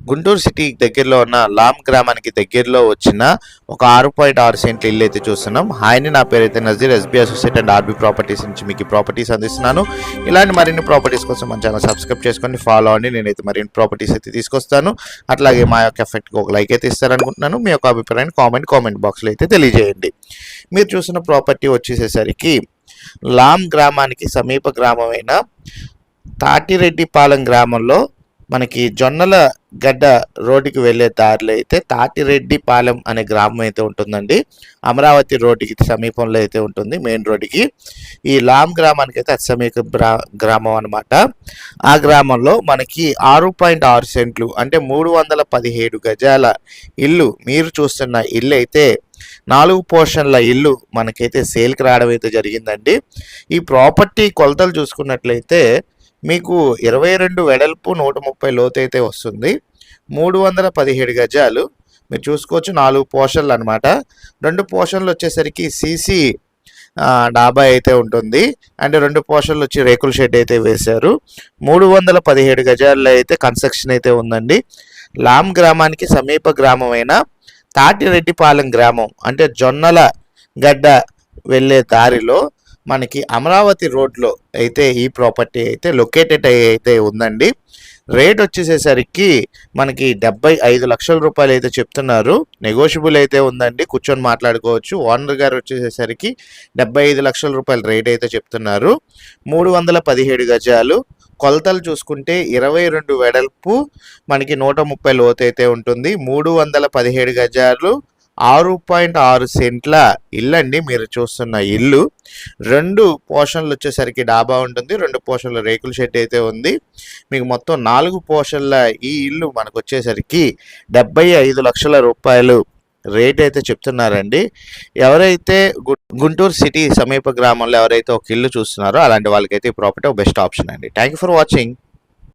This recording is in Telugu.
గుంటూరు సిటీ దగ్గరలో ఉన్న లామ్ గ్రామానికి దగ్గరలో వచ్చిన ఒక 6.6 సెంట్ల ఇల్లు అయితే చూస్తున్నాం. హాయ్ని, నా పేరైతే Nazeer, SB associate and RB properties నుంచి మీకు ప్రాపర్టీస్ అందిస్తున్నాను. ఇలాంటి మరిన్ని ప్రాపర్టీస్ కోసం మన ఛానల్ సబ్స్క్రైబ్ చేసుకొని ఫాలో అవ్వండి. నేనైతే మరిన్ని ప్రాపర్టీస్ అయితే తీసుకొస్తాను. అట్లాగే మా యొక్క ఎఫెక్ట్కి ఒక లైక్ అయితే ఇస్తారనుకుంటున్నాను. మీ యొక్క అభిప్రాయాన్ని కామెంట్ బాక్స్లో అయితే తెలియజేయండి. మీరు చూసిన ప్రాపర్టీ వచ్చేసేసరికి లామ్ గ్రామానికి సమీప గ్రామమైన తాటిరెడ్డిపాలెం గ్రామంలో మనకి జొన్నల గడ్డ రోడ్డుకి వెళ్ళే దారిలో అయితే తాటిరెడ్డిపాలెం అనే గ్రామం అయితే ఉంటుందండి. అమరావతి రోడ్డుకి సమీపంలో అయితే ఉంటుంది, మెయిన్ రోడ్డుకి. ఈ లామ్ గ్రామానికి అయితే అతి సమీప గ్రామం అనమాట. ఆ గ్రామంలో మనకి 6.6 సెంట్లు అంటే 317 గజాల ఇల్లు, మీరు చూస్తున్న ఇల్లు అయితే 4 పోర్షన్ల ఇల్లు మనకైతే సేల్కి రావడం అయితే జరిగిందండి. ఈ ప్రాపర్టీ కొలతలు చూసుకున్నట్లయితే మీకు 22 వెడల్పు 130 లోతు అయితే వస్తుంది. 317 గజాలు మీరు చూసుకోవచ్చు. 4 పోర్షన్లు అనమాట. 2 పోర్షన్లు వచ్చేసరికి సీసీ డాబా అయితే ఉంటుంది అండ్ 2 పోర్షన్లు వచ్చి రేకుల షెడ్ అయితే వేశారు. 317 గజాల్లో అయితే కన్స్ట్రక్షన్ అయితే ఉందండి. లామ్ గ్రామానికి సమీప గ్రామమైన తాటిరెడ్డిపాలెం గ్రామం అంటే జొన్నల గడ్డ వెళ్ళే దారిలో మనకి అమరావతి రోడ్లో అయితే ఈ ప్రాపర్టీ అయితే లొకేటెడ్ అయితే ఉందండి. రేట్ వచ్చేసేసరికి మనకి 75 లక్షల రూపాయలు అయితే చెప్తున్నారు. నెగోషియబుల్ అయితే ఉందండి, కూర్చొని మాట్లాడుకోవచ్చు. ఓనర్ గారు వచ్చేసేసరికి 75 లక్షల రూపాయల రేట్ అయితే చెప్తున్నారు. 317 గజాలు. కొలతలు చూసుకుంటే 22 వెడల్పు మనకి 130 లోతు అయితే ఉంటుంది. 317 గజాలు, 6.6 సెంట్ల ఇల్లు అండి మీరు చూస్తున్న ఇల్లు. 2 పోర్షన్లు వచ్చేసరికి డాబా ఉంటుంది, 2 పోర్షన్ల రేకుల షెడ్ అయితే ఉంది. మీకు మొత్తం 4 పోర్షన్ల ఈ ఇల్లు మనకు వచ్చేసరికి 75 లక్షల రూపాయలు రేట్ అయితే చెప్తున్నారండి. ఎవరైతే గుంటూరు సిటీ సమీప గ్రామంలో ఎవరైతే ఒక ఇల్లు చూస్తున్నారో అలాంటి వాళ్ళకైతే ఈ ప్రాపర్టీ ఒక బెస్ట్ ఆప్షన్ అండి. Thank you for watching.